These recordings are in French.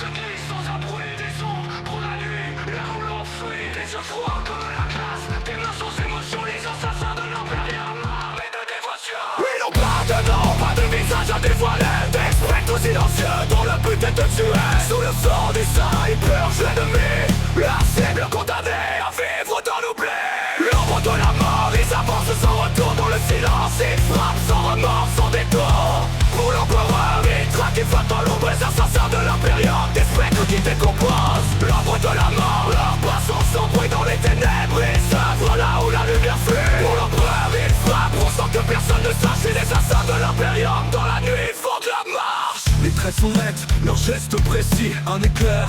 se glisse sans un bruit des sons. Pour la nuit, là où l'on fuit. Des yeux froids comme la glace, des mains sans émotion. Les assassins de l'impérium, armés de dévotion. Ils n'ont pas de nom, pas de visage à dévoiler. Des spectres silencieux dont le but est de tuer. Sous le sang du sang, ils purgent l'ennemi. La cible condamnée à vivre dans l'oubli. L'ombre de la mort, ils avancent sans retour dans le silence. Ils frappent sans remords, sans détour. Pour l'empereur, ils traquent et flottent dans l'ombre. Les assassins de l'impérium, des spectres qui décomposent. L'ombre de la mort, leur passant sans bruit dans les ténèbres. Ils s'œuvrent là où la lumière fuit. Pour l'empereur, ils frappent sans que personne ne sache. Et les assassins de l'impérium, dans la nuit, ils font de la marche. Les traits sont nets, leurs gestes précis, un éclair.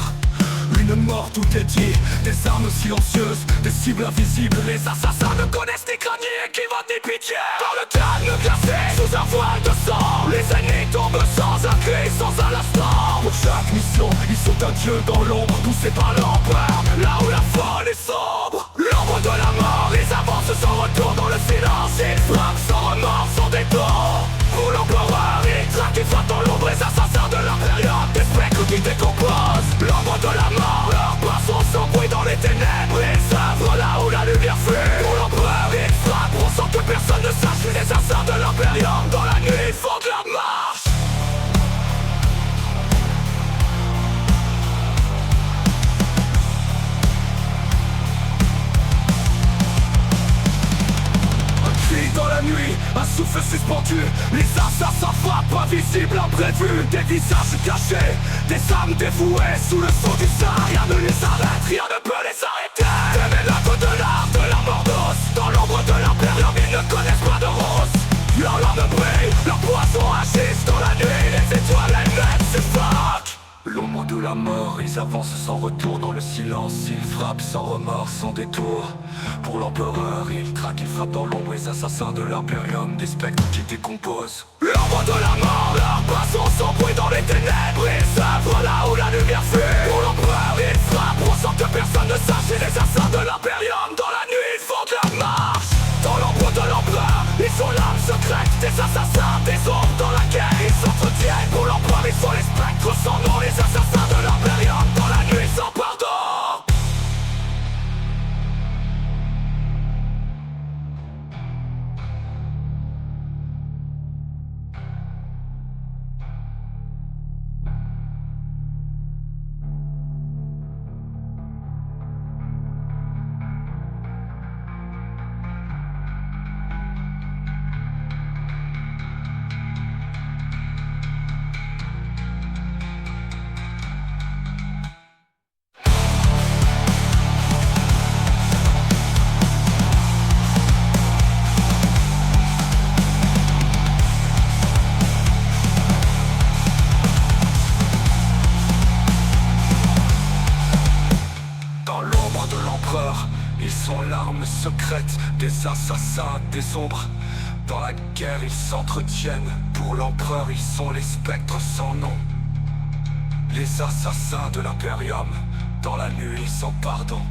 Une mort, tout est dit. Des armes silencieuses, des cibles invisibles. Les assassins ne connaissent ni crâniers qui votent ni pitié. Dans le calme glacé, sous un voile de sang, les ennemis tombent sans un cri, sans un instant. Pour chaque mission, ils sont un dieu dans l'ombre, poussés par l'empereur, là où la folle est sombre. L'ombre de la mort, ils avancent sans retour dans le silence. Ils frappent sans remords, sans détour. Pour l'empereur, ils traquent et flottent dans l'ombre. Les assassins de l'impérium, des spectres qui décomposent. L'ombre de la mort, leurs pas sont sans bruit dans les ténèbres. Ils s'œuvrent là où la lumière fuit. Pour l'empereur, ils frappent sans que personne ne sache. Les assassins de l'impérium, dans la nuit, ils font de la marche. Dans la nuit, un souffle suspendu. Les assassins frappent invisibles, imprévus. Des visages cachés, des âmes dévouées. Sous le sang du sang, rien ne les arrête, rien ne peut les arrêter. Des mélancos de l'art, de la mort d'os. Dans l'ombre de l'impérium, ils ne connaissent pas de rose. Leurs larmes brillent, leurs poisons agissent. Dans la nuit, les étoiles elles-mêmes suffoquent. L'ombre de la mort, ils avancent sans retour dans le silence. Ils frappent sans remords, sans détour. Pour l'empereur, ils traquent, ils frappent dans l'ombre. Les assassins de l'impérium, des spectres qui décomposent. L'ombre de la mort, leurs pas sont sans bruit dans les ténèbres. Ils s'œuvrent là où la lumière fuit. Pour l'empereur, ils frappent sans que personne ne sache. Et les assassins de l'impérium, dans la nuit, ils font de la marche. Dans l'ombre de l'empereur, ils sont l'âme secrète des assassins, des ombres dans la guerre. Ils s'entretiennent pour l'empereur, ils sont les spectres sans nom. Les assassins de l'impérium, dans la nuit, sans pardon. Ils sont l'arme secrète des assassins des ombres. Dans la guerre ils s'entretiennent. Pour l'empereur ils sont les spectres sans nom. Les assassins de l'impérium, dans la nuit sans pardon.